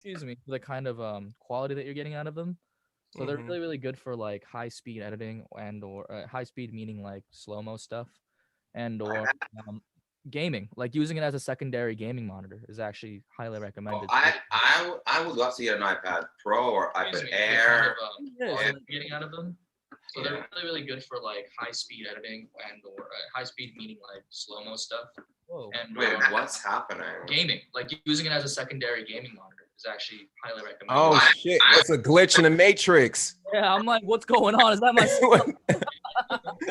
excuse me, the kind of quality that you're getting out of them. So they're Hmm. really really good for like high speed editing and or high speed meaning like slow mo stuff and or um, gaming. Like using it as a secondary gaming monitor is actually highly Oh, recommended. I would love to get an iPad Pro or Excuse iPad me, the kind of Air. quality And that you're getting out of them. So yeah, they're really really good for like high speed editing and or high speed meaning like slow mo stuff. Whoa. And wait, what's happening? gaming, like using it as a secondary gaming monitor is actually highly recommended. Oh Why- shit! It's a glitch in the matrix. Yeah, I'm like, what's going on? Is that my?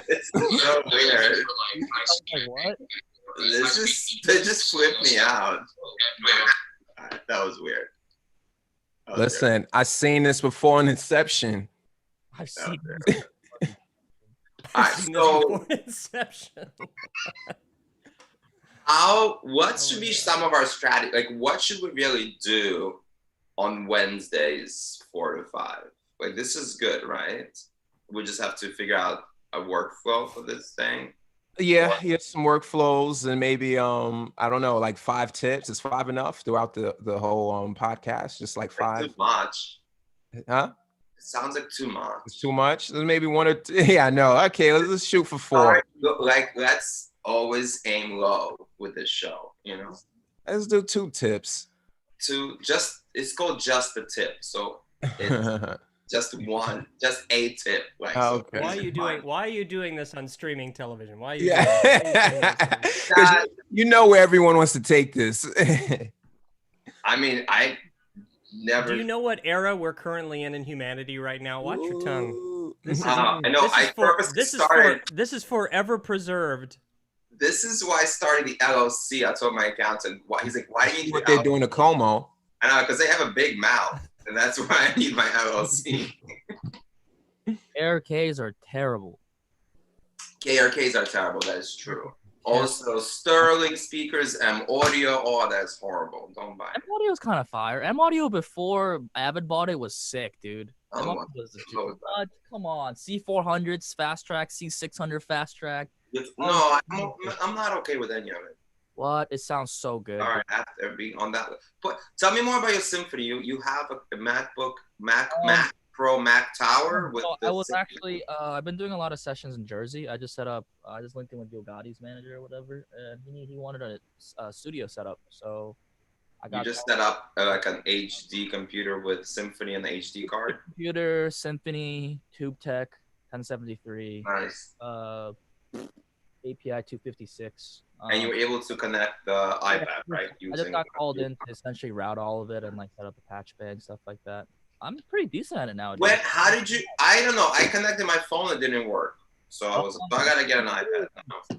It's so weird. Like what? They just flipped me out. That was weird. That was weird. Listen, I seen this before in Inception. I've seen. Alright, Seen this so before Inception. what should be some of our strategy? Like, what should we really do on Wednesdays, 4 to 5? Like, this is good, right? We just have to figure out a workflow for this thing. Yeah, some workflows and maybe I don't know, like 5 tips. Is 5 enough throughout the whole podcast? Just like 5? Too much. Huh? It sounds like too much. It's too much. Maybe 1 or 2. Yeah, no. Okay, let's shoot for 4. Alright, like, let's always aim low with this show, you know? Let's do 2 tips. It's called Just the Tip. So it's just a tip. Like, Okay. Why are you doing this on streaming television? Why are you Yeah. doing this? 'Cause you know where everyone wants to take this. I mean, I never. Do you know what era we're currently in humanity right now? Watch your tongue. Ooh. This is, I know. I purposely started. This is forever preserved. This is why I started the LLC. I told my accountant, he's like, why do you need What the they're doing to Como. I know, because they have a big mouth, and that's why I need my LLC. ARKs are terrible. KRKs are terrible. That is true. Also, Sterling speakers, M Audio. Oh, that's horrible. Don't buy M it. Audio's kind of fire. M Audio before Avid bought it was sick, dude. M Audio was the shit. What? Come on, C400s fast track, C600 fast track. No, I'm not okay with any of it. What? It sounds so good. All right, after being on that. But tell me more about your Symphony. You have a MacBook, Mac Pro, Mac Tower. With I was actually I've been doing a lot of sessions in Jersey. I just linked in with Yo Gotti's manager or whatever, and he wanted a studio setup, so I got. You just set up like an HD computer with Symphony and the HD card. Computer, Symphony, TubeTech, 1073. Nice. API 256. And you were able to connect the iPad, right? I just got called in to essentially route all of it and like set up a patch bay and stuff like that. I'm pretty decent at it nowadays. When? How did you? I don't know. I connected my phone. It didn't work. So I gotta get an iPad.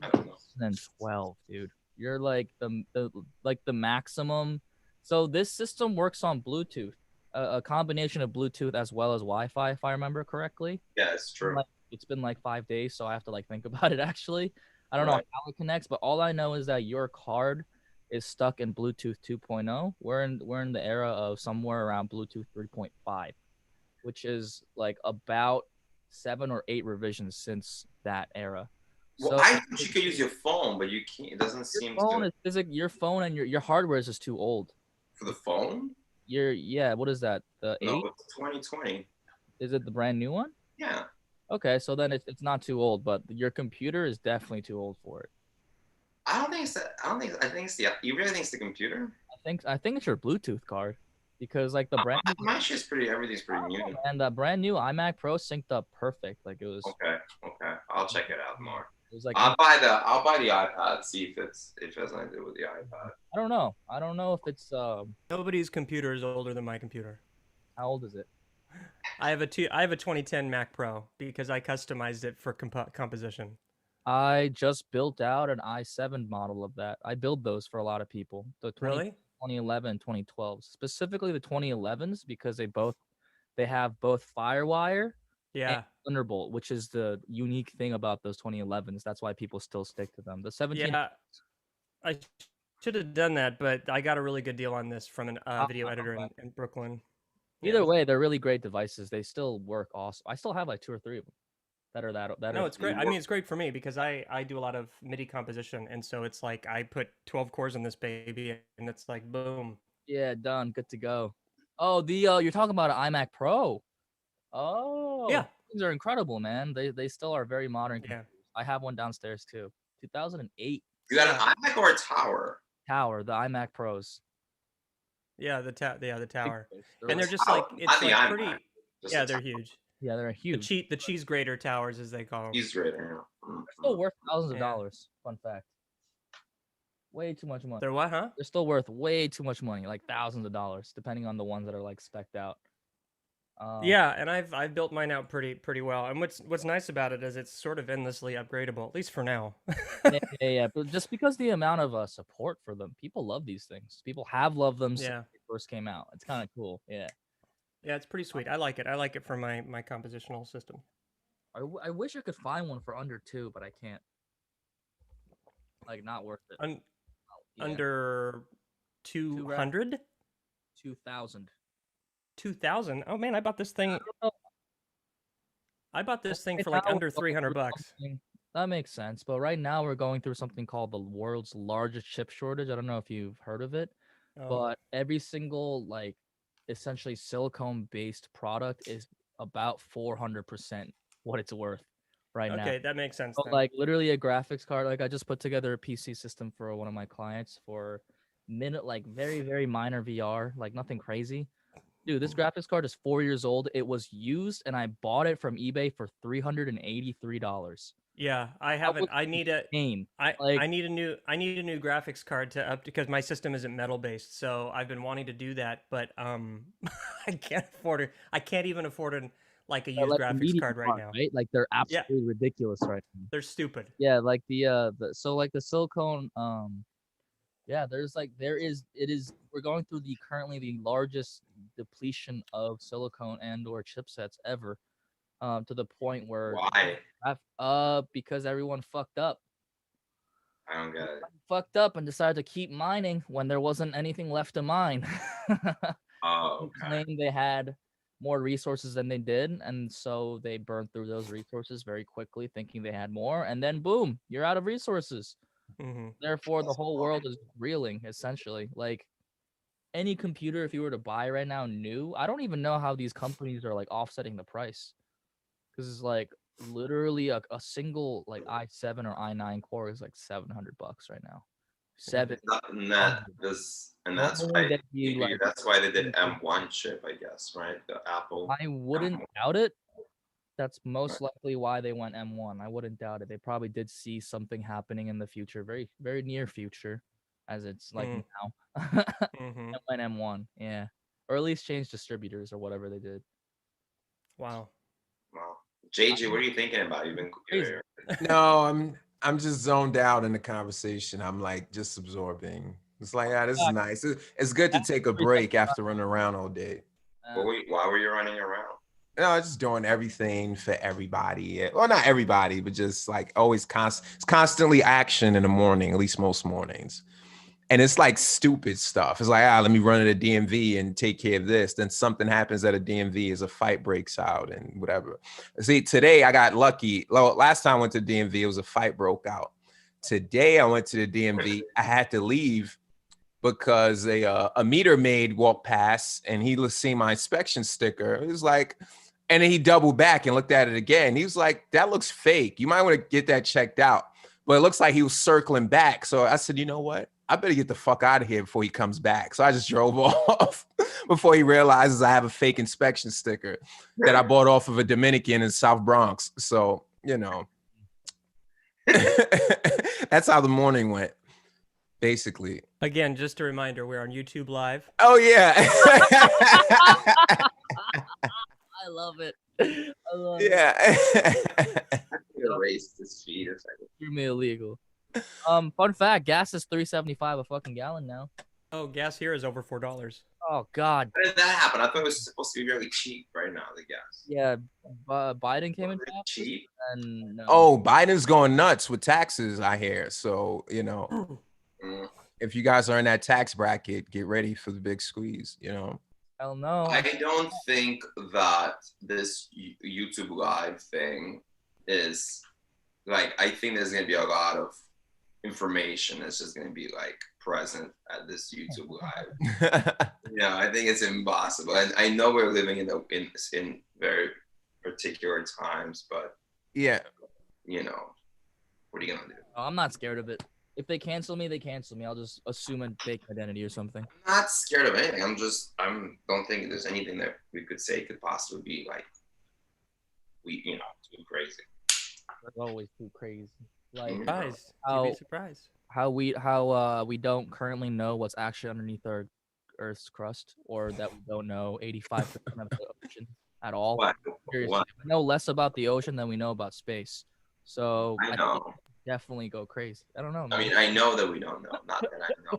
I don't know. 2012, dude. You're like the maximum. So this system works on Bluetooth, a combination of Bluetooth as well as Wi-Fi, if I remember correctly. Yeah, it's true. It's been like 5 days, so I have to like think about it actually. I don't know how it connects, but all I know is that your card is stuck in Bluetooth 2.0. We're in the era of somewhere around Bluetooth 3.5, which is like about 7 or 8 revisions since that era. Well, so, I thought you could use your phone, but you can't. It doesn't seem to. Your phone and your hardware is just too old. For the phone? What is that? The 8? No, it's 2020. Is it the brand new one? Yeah. Okay, so then it's not too old, but your computer is definitely too old for it. I don't think it's that. I think it's the. You really think it's the computer? I think it's your Bluetooth card, because like the brand. My shit's pretty. Everything's pretty new. And the brand new iMac Pro synced up perfect. Like it was. Okay. I'll check it out more. It was like I'll buy the iPad. See if it has anything to do with the iPad. I don't know if it's Nobody's computer is older than my computer. How old is it? I have a 2010 Mac Pro because I customized it for composition. I just built out an i7 model of that. I build those for a lot of people. The 2011, 2012, specifically the 2011s, because they have both FireWire and Thunderbolt, which is the unique thing about those 2011s. That's why people still stick to them. The 17. Yeah, I should have done that, but I got a really good deal on this from a video editor in Brooklyn. Either way, they're really great devices. They still work awesome. I still have like 2 or 3 of them that are that. No, it's great. I mean, it's great for me because I do a lot of MIDI composition, and so it's like I put 12 cores on this baby, and it's like boom. Yeah, done. Good to go. Oh, the you're talking about an iMac Pro. Oh, Yeah. things are incredible, man. They still are very modern. Yeah. I have one downstairs too. 2008 You got Yeah. an iMac or a tower? Tower, the iMac Pros. Yeah, the Big tower. boys. And they're like- just Tower, like not it's the like iMac, pretty. just Yeah, a they're tower. huge. yeah, they're huge. The cheese grater towers, as they call them. He's right here. They're still worth thousands of Yeah. dollars. Fun fact. Way too much money. They're what, huh? They're still worth way too much money, like thousands of dollars, depending on the ones that are like specced out. Yeah, and I've built mine out pretty well. And what's nice about it is it's sort of endlessly upgradable, at least for now. yeah. But just because the amount of support for them, people love these things. People have loved them since Yeah. they first came out. It's kind of cool. Yeah. Yeah, it's pretty sweet. I like it. I like it for my compositional system. I wish I could find one for under 2, but I can't. Like, not worth it. Yeah, Under 200? 2,000. 2,000? Oh man, I bought this thing. I bought this thing for like Now under we're going 300 through bucks. something- That makes sense. But right now we're going through something called the world's largest chip shortage. I don't know if you've heard of it, Oh, but every single like essentially silicone based product is about 400% what it's worth right now. okay, that makes sense. So, Then. like literally a graphics card. Like I just put together a PC system for one of my clients for like very, very minor VR, like nothing crazy. Dude, this graphics card is 4 years old. It was used and I bought it from eBay for $383. Yeah, I was haven't. I need a. Insane. I Like- need a new graphics card to up because my system isn't metal based. So I've been wanting to do that, but I can't afford it. I can't even afford a Like used the graphics medium card right part, now. right? Like they're absolutely ridiculous right now. They're stupid. Yeah, like the like the silicone yeah, we're going through currently the largest depletion of silicone and or chipsets ever, to the point where Why? because everyone fucked up. I don't get it. Fucked up and decided to keep mining when there wasn't anything left to mine. Oh, okay. Claimed they had more resources than they did, and so they burned through those resources very quickly, thinking they had more, and then boom, you're out of resources. Hmm. Therefore, the whole world is reeling, essentially. Like any computer, if you were to buy right now new, I don't even know how these companies are like offsetting the price, because it's like literally a single like i7 or i9 core is like $700 right now. That's Normally why they'd be, like, that's why they did M1 chip, I guess, right? The Apple. I wouldn't doubt it. That's most likely why they went M1. I wouldn't doubt it. They probably did see something happening in the future, very, very near future, as it's like now. Hmm. And went M1, yeah. Or at least change distributors or whatever they did. Wow. Wow. JJ, what are you thinking about? You've been Crazy. No, I'm just zoned out in the conversation. I'm like just absorbing. It's like, this is nice. It's good to take a break after running around all day. Why were you running around? No, just doing everything for everybody. Well, not everybody, but just like always it's constantly action in the morning, at least most mornings. And it's like stupid stuff. It's like, let me run to the DMV and take care of this. Then something happens at a DMV as a fight breaks out and whatever. See, today I got lucky. Last time I went to the DMV, it was a fight broke out. Today I went to the DMV. I had to leave because a meter maid walked past and he seen my inspection sticker. It was like, and then he doubled back and looked at it again. He was like, that looks fake. You might want to get that checked out. But it looks like he was circling back. So I said, you know what? I better get the fuck out of here before he comes back. So I just drove off before he realizes I have a fake inspection sticker that I bought off of a Dominican in South Bronx. So, you know, that's how the morning went, basically. Again, just a reminder, we're on YouTube Live. Oh, yeah. I love it. I love it. Yeah. Erase this feed or something. Extremely illegal. Fun fact, gas is $3.75 a fucking gallon now. Oh, gas here is over $4. Oh God. How did that happen? I thought it was supposed to be really cheap right now, the gas. Yeah, Biden came in Was it cheap? and no. Oh, Biden's going nuts with taxes, I hear. So, you know, Mm. if you guys are in that tax bracket, get ready for the big squeeze, you know. Hell no. I don't think that this YouTube Live thing is like. I think there's gonna be a lot of information that's just going to be like present at this YouTube live. I think it's impossible. And I know we're living in very particular times, but yeah, what are you gonna do? I'm not scared of it. If they cancel me, they cancel me. I'll just assume a fake identity or something. I'm not scared of anything. Don't think there's anything that we could say could possibly be like, too crazy. That's always too crazy. Like Surprised. You'd be surprised. How we don't currently know what's actually underneath our Earth's crust, or that we don't know 85% of the ocean at all. What? Seriously, we know less about the ocean than we know about space. So I know. Definitely go crazy. I don't know, man. I mean, I know that we don't know. Not that I know.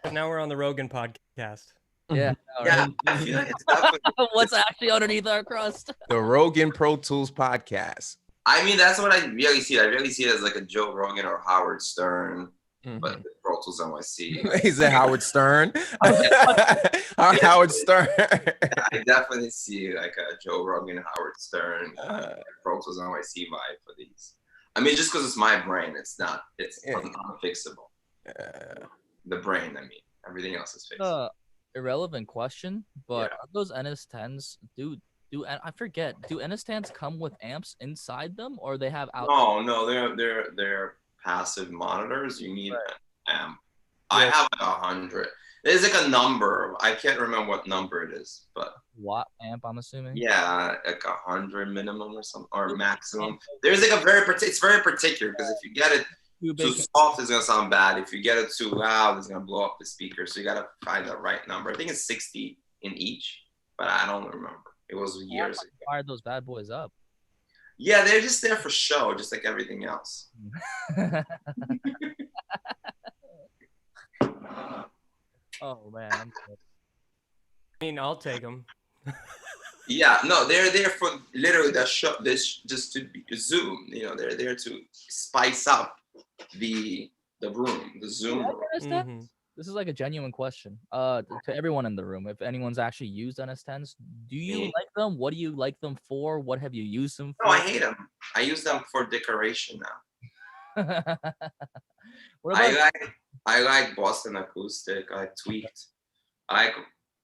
But now we're on the Rogan podcast. Yeah. Yeah, I feel like it's definitely. What's actually underneath our crust? The Rogan Pro Tools podcast. I mean, that's what I really see. I really see it as like a Joe Rogan or Howard Stern, but the Pro Tools NYC. Is it Howard Stern? Howard Stern. I definitely see like a Joe Rogan, Howard Stern, Pro Tools NYC vibe for these. I mean, just because it's my brain, it's unfixable. The brain, I mean, everything else is fixable. Irrelevant question, but are those NS10s, I forget, do NS10s come with amps inside them, or they have out? No, they're passive monitors. You need an amp. Yeah. I have like 100. There's like a number. I can't remember what number it is, but watt amp, I'm assuming. Yeah, like 100 minimum or something, or maximum. There's like it's very particular, because if you get it too soft, it's gonna sound bad. If you get it too loud, it's gonna blow up the speaker. So you gotta find the right number. I think it's 60 in each, but I don't remember. It was years ago. Fired those bad boys up. Yeah, they're just there for show, just like everything else. Oh man. I mean, I'll take them. Yeah, no, they're there for literally the show. This just to be Zoom. They're there to spice up the room, the Zoom room. Mm-hmm. This is like a genuine question. To everyone in the room, if anyone's actually used NS10s, do you like them? What do you like them for? What have you used them for? No, I hate them. I use them for decoration now. I like Boston Acoustic. I like Tweaked. I like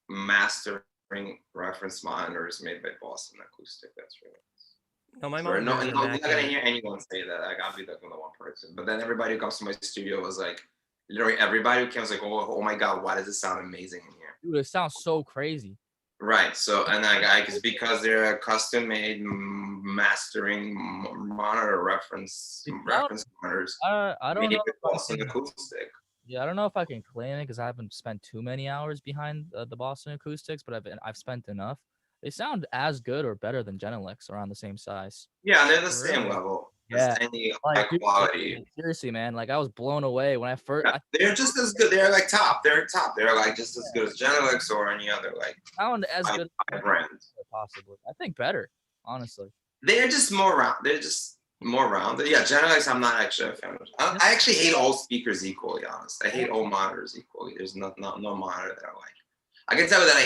mastering reference monitors made by Boston Acoustic. That's really nice. No, my mom. No, you're not gonna Mac. hear anyone say that. Like, I'll be the one person. But then everybody who comes to my studio was like, literally everybody who came was like, oh my god, why does it sound amazing in here? Dude, it sounds so crazy. Right. So, and it's because they're a custom made mastering monitor reference monitors. I don't know. Boston Acoustic. Yeah, I don't know if I can claim it because I haven't spent too many hours behind the Boston Acoustics, but I've spent enough. They sound as good or better than Genelecs, around the same size. Yeah, they're the same level. Yeah, any high quality. Seriously, man, like I was blown away when I first. They're just as good. They're like top. They're top. They're like just as good as Genelecs or any other like. Sound as good as brand. Possibly, I think better. Honestly, they're just more round. They're just more rounded. Yeah, Genelecs, I'm not actually a fan of. I actually hate all speakers equally. Honest, I hate all monitors equally. There's no monitor that I like. I can tell you that I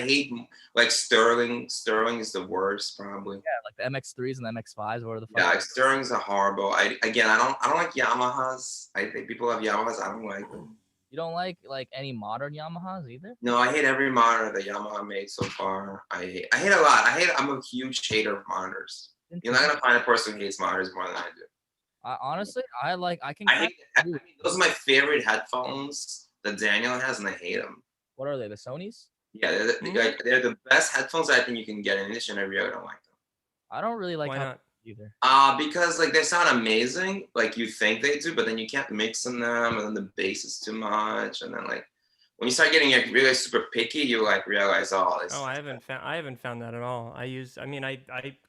hate like Sterling. Sterling is the worst, probably. Yeah, like the MX3s and the MX5s. What are the? Yeah, like Sterling's a horrible. I don't like Yamahas. I think people have Yamahas. I don't like them. You don't like any modern Yamahas either? No, I hate every monitor that Yamaha made so far. I hate a lot. I'm a huge hater of monitors. You're not gonna find a person who hates monitors more than I do. Honestly, I mean, those are my favorite headphones that Daniel has, and I hate them. What are they? The Sonys? Yeah, they're the best headphones I think you can get in addition. I really don't like them. I don't really like them either. Because like they sound amazing, like you think they do, but then you can't mix in them, and then the bass is too much, and then like when you start getting like really super picky, you like realize I haven't found that at all. I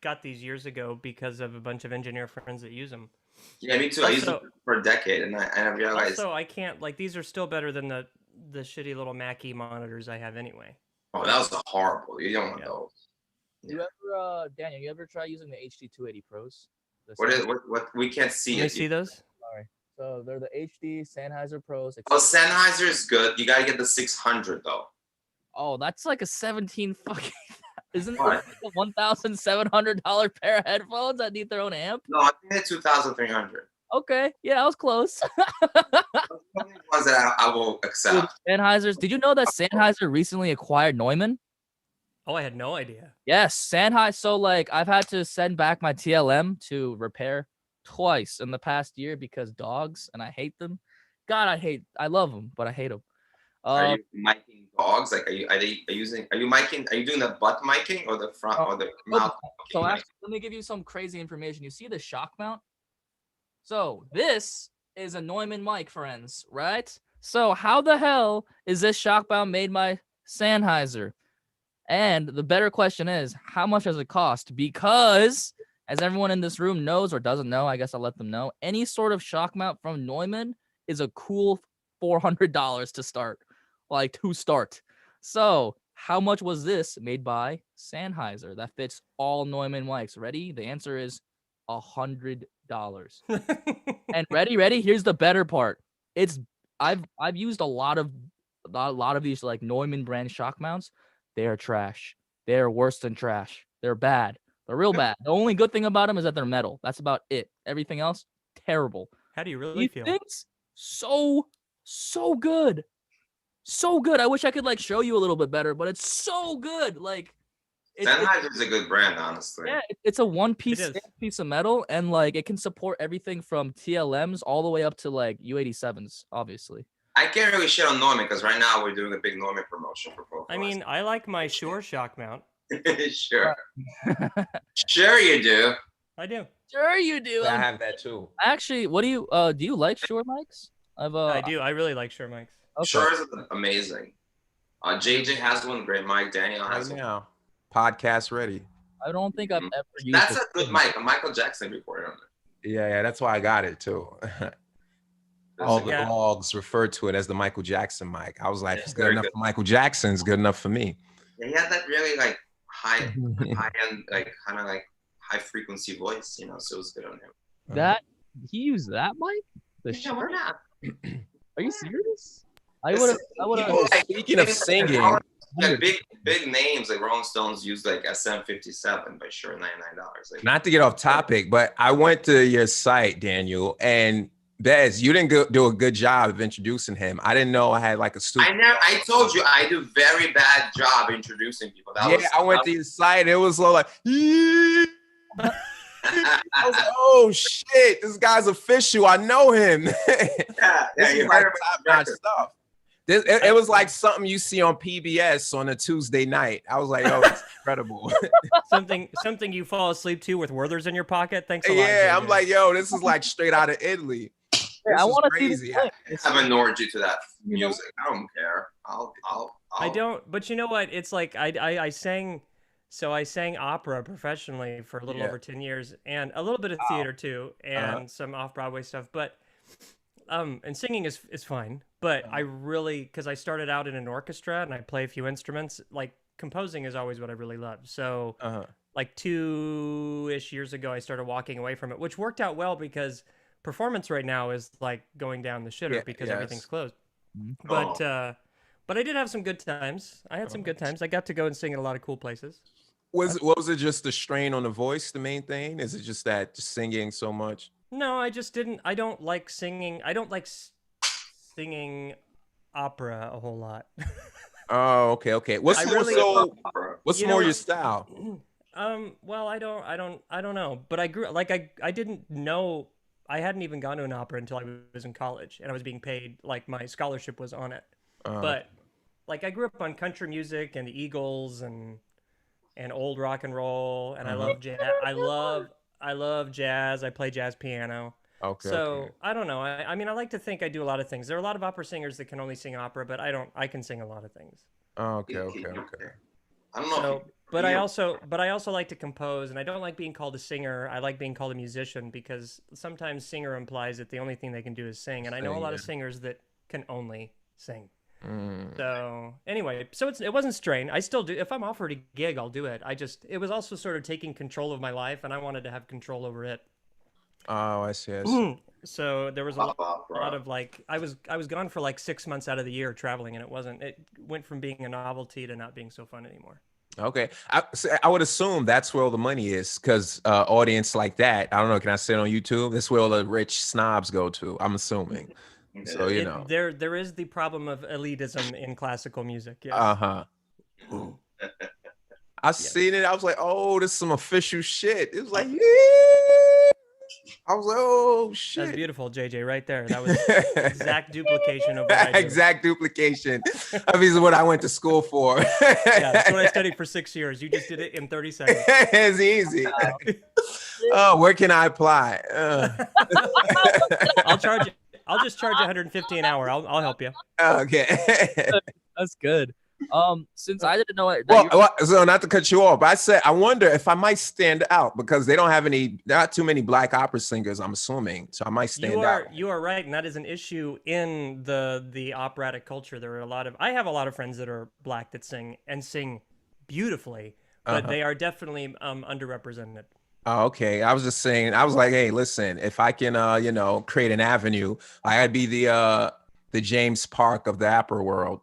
got these years ago because of a bunch of engineer friends that use them. Yeah, me too. I used them for a decade, and I realized. Also, I can't these are still better than the shitty little Mackie monitors I have anyway. Oh, that was horrible. You don't want those. You ever, Daniel? You ever try using the HD 280 Pros? What? We can't see it. Can you see those? Sorry. So they're the HD Sennheiser Pros. Oh, Sennheiser is good. You gotta get the 600 though. Oh, that's like a 17 fucking. Isn't it like a $1,700 pair of headphones that need their own amp? No, I think they're 2,300. Okay, yeah, I was close. Ones that I will Dude, accept. Sennheiser's. Did you know that Sennheiser recently acquired Neumann? Oh, I had no idea. Yes, Sennheiser. So like, I've had to send back my TLM to repair twice in the past year because dogs, and I hate them. God, I love them, but I hate them. Are you miking dogs? Like, are you miking? Are you doing the butt miking or the front or the mouth? So miking? actually, let me give you some crazy information. You see the shock mount? So this is a Neumann mic, friends, right? So how the hell is this shock mount made by Sennheiser? And the better question is, how much does it cost? Because as everyone in this room knows or doesn't know, I guess I'll let them know, any sort of shock mount from Neumann is a cool $400 to start, like to start. So how much was this made by Sennheiser that fits all Neumann mics? Ready? The answer is $100. And ready? Here's the better part. I've used a lot of these like Neumann brand shock mounts. They are trash. They are worse than trash. They're bad. They're real bad. The only good thing about them is that they're metal. That's about it. Everything else, terrible. How do you really These feel? things, so good. So good. I wish I could like show you a little bit better, but it's so good. Like Sennheiser's a good brand, honestly. yeah, it's a one-piece It is. piece of metal, and like it can support everything from TLMs all the way up to like U87s, obviously. I can't really shit on Norman because right now we're doing a big Norman promotion for Pro. I mean, I like my Shure shock mount. sure. Sure you do. I do. Sure you do. I have that too. Actually, what do you like Shure mics? I do. I really like Shure mics. Okay. Sure is amazing. JJ has one, great mic. Daniel has Right one. now, podcast ready. I don't think I've ever used That's it. a good mic. A Michael Jackson recorded on it. Yeah, that's why I got it too. All the Yeah. blogs referred to it as the Michael Jackson mic. I was like, Yeah, if it's good very enough good. for Michael Jackson, it's good enough for me. Yeah, he had that really like high end, like kind of like high frequency voice, you know, so it was good on him. That he used that mic? The Yeah, why Shure? not? Are you serious? I Listen, would have. people, like, Speaking of singing, like big names like Rolling Stones use like SM57 by Shure $99. Like, not to get off topic, but I went to your site, Daniel, and Bez, you didn't do a good job of introducing him. I didn't know I had like a stupid. I told you I do very bad job introducing people. I went to your site. It was so like, I was like, oh shit, this guy's official. I know him. yeah, This you is like heard top-notch stuff. It was like something you see on PBS on a Tuesday night. I was like, oh, it's incredible. something you fall asleep to with Werther's in your pocket. Thanks a lot. Yeah, I'm JJ. like, yo, this is like straight out of Italy. I want to see crazy. this. I have an orgy to that You know- music. I don't care. I don't, but you know what? It's like I sang, so I sang opera professionally for a little Yeah. over 10 years, and a little bit of theater too, and some off-Broadway stuff. But and singing is fine, but I really, because I started out in an orchestra and I play a few instruments. Like composing is always what I really love. So like 2-ish years ago, I started walking away from it, which worked out well because performance right now is like going down the shitter Yeah, because yes. everything's closed. Mhm. But I did have some good times. I had some good times. I got to go and sing in a lot of cool places. Was it just the strain on the voice, the main thing? Is it just that just singing so much? No, I just didn't. I don't like singing. I don't like singing opera a whole lot. Oh, okay. What's I more really- what's You more know- your style? Well, I don't know. But I grew like I didn't know. I hadn't even gone to an opera until I was in college, and I was being paid like my scholarship was on it. But like I grew up on country music and the Eagles and old rock and roll, and I love jazz. I love jazz. I play jazz piano. Okay. So okay. I don't know. I mean, I like to think I do a lot of things. There are a lot of opera singers that can only sing opera, but I don't. I can sing a lot of things. Oh, okay. I don't know. So, if you- but I also like to compose, and I don't like being called a singer. I like being called a musician because sometimes singer implies that the only thing they can do is sing, and I know a Sing, lot of yeah. singers that can only sing. Mm. So anyway, so it wasn't strain. I still do. If I'm offered a gig, I'll do it. it was also sort of taking control of my life, and I wanted to have control over it. Oh, I see. So there was a lot of like I was gone for like 6 months out of the year traveling, and it went from being a novelty to not being so fun anymore. Okay, I would assume that's where all the money is, because audience like that, I don't know, can I say it on YouTube? That's where all the rich snobs go to. I'm assuming. So you know. There is the problem of elitism in classical music. Yes. Uh-huh. I seen it. I was like, oh, this is some official shit. It was like, yeah. I was like, oh shit. That's beautiful, JJ, right there. That was exact duplication of what I do. Exact duplication. I mean, what I went to school for. Yeah, that's what I studied for 6 years. You just did it in 30 seconds. It's easy. Oh, where can I apply? I'll just charge 150 an hour. I'll help you. Okay. That's good. Since I didn't know it. So not to cut you off, but I said I wonder if I might stand out, because they don't have not too many black opera singers, I'm assuming. So I might stand out. You are right, and that is an issue in the operatic culture. There are I have a lot of friends that are black that sing beautifully, but they are definitely underrepresented. Oh, okay. I was just saying, I was like, hey, listen, if I can create an avenue, I'd be the James Park of the opera world.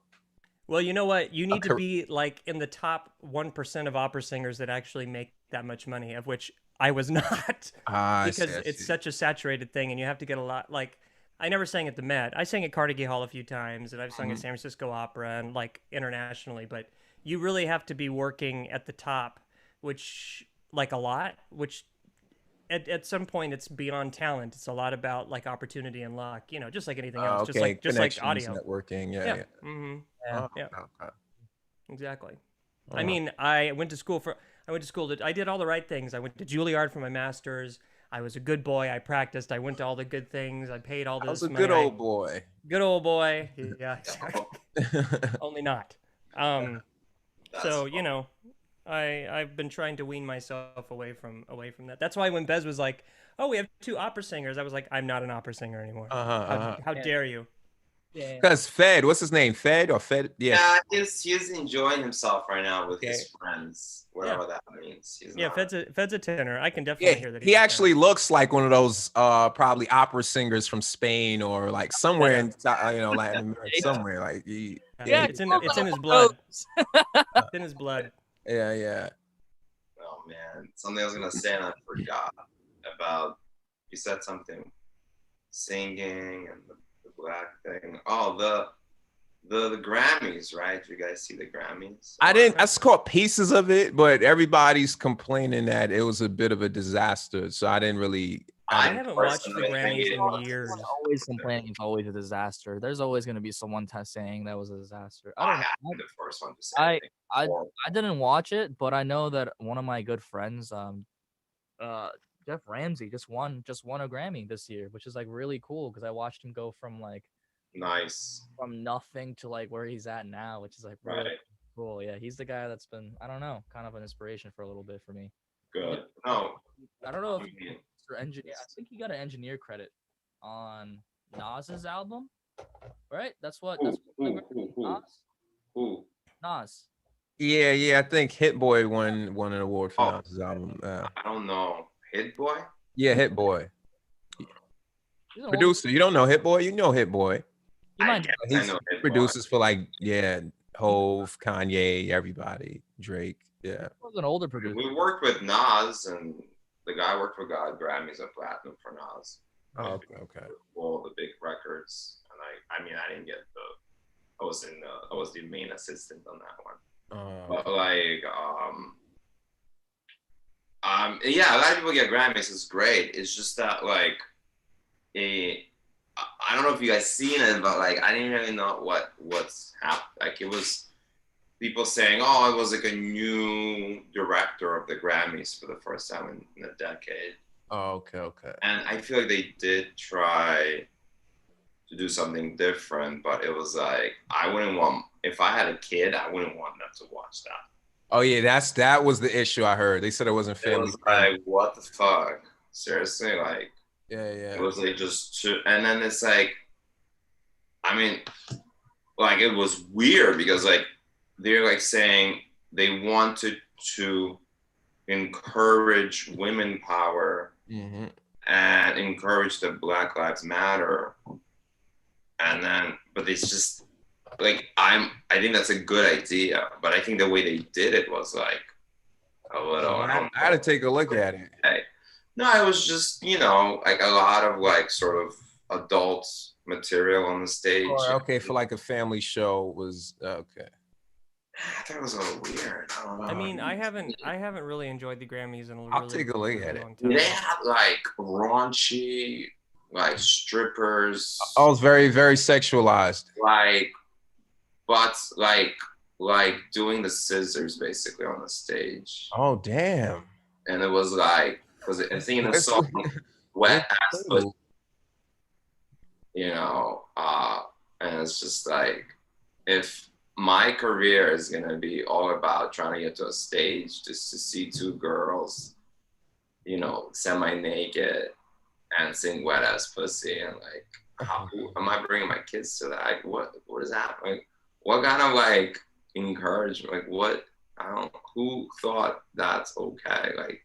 Well, you know what? You need to be like in the top 1% of opera singers that actually make that much money, of which I was not, because it's such a saturated thing, and you have to get a lot. Like, I never sang at the Met. I sang at Carnegie Hall a few times, and I've sung at San Francisco Opera and like internationally. But you really have to be working at the top, which like a lot, which at some point it's beyond talent. It's a lot about like opportunity and luck, just like anything else. Okay. Just like audio, networking. Yeah. Mm-hmm. Yeah. Okay. Exactly. I mean, I went to school. I did all the right things. I went to Juilliard for my master's. I was a good boy. I practiced. I went to all the good things. I paid all this money. I was a good old boy. Good old boy. Yeah. Only not. So I've been trying to wean myself away from that. That's why when Bez was like, "Oh, we have 2 opera singers," I was like, "I'm not an opera singer anymore. How dare you?" Yeah. Because Fed, what's his name? Fed or Fed? Yeah, he's enjoying himself right now with his friends, whatever that means. Fed's a tenor. I can definitely hear that. He actually looks like one of those probably opera singers from Spain or like somewhere in Latin America, somewhere like it's in his blood. It's in his blood. Yeah. Oh man, something I was gonna say and I forgot about. You said something, singing and the black thing. Oh, the Grammys, right? You guys see the Grammys? I caught pieces of it, but everybody's complaining that it was a bit of a disaster. So I didn't really. I haven't watched the Grammys in years. Always complaining it's always a disaster. There's always going to be someone saying that was a disaster. I'm the first one to say. I didn't watch it, but I know that one of my good friends, Jeff Ramsey, just won a Grammy this year, which is like really cool because I watched him go from like from nothing to like where he's at now, which is like really cool. Yeah, he's the guy that's been, I don't know, kind of an inspiration for a little bit for me. Good. No, I don't know if engineer. I think he got an engineer credit on Nas's album, right? That's what. Who? Nas. Yeah. I think Hit Boy won an award for Nas's album. I don't know. Hit Boy? Yeah, Hit Boy. Producer. You don't know Hit Boy? You know Hit Boy. I know Hit produces for like Hove, Kanye, everybody, Drake. Yeah. He was an older producer. We worked with Nas, and the guy worked for God Grammys at Platinum for Nas. Oh, okay. All the big records, and I didn't get I was the main assistant on that one. But like, a lot of people get Grammys. It's great. It's just that like, I don't know if you guys seen it, but like, I didn't really know what's happened. Like, it was people saying, "Oh, it was like a new director of the Grammys for the first time in a decade." Oh, okay. And I feel like they did try to do something different, but it was like, if I had a kid, I wouldn't want them to watch that. Oh yeah, that was the issue I heard. They said it wasn't family. It was like, what the fuck? Seriously, like. Yeah. It was like and then it's like, I mean, like it was weird because like they're like saying they wanted to encourage women power and encourage the Black Lives Matter, and then but it's just like I think that's a good idea, but I think the way they did it was like a little. I had to take a look at it. No, it was just, you know, like a lot of like sort of adult material on the stage. Oh, okay, for like a family show was okay. I thought it was a little weird. I don't know. I mean, I haven't really enjoyed the Grammys in a I'll take a look at it. long time. They had like raunchy, like strippers. Oh, it's very, very sexualized. Like, but like doing the scissors basically on the stage. Oh, damn. And it was like, because I think in the song "Wet Ass," but you know, and it's just like, if my career is gonna be all about trying to get to a stage just to see two girls, you know, semi-naked and sing "Wet Ass Pussy," and like, how am I bringing my kids to that? Like, what is that? Like, what kind of like encouragement? Like, what? Who thought that's okay? Like,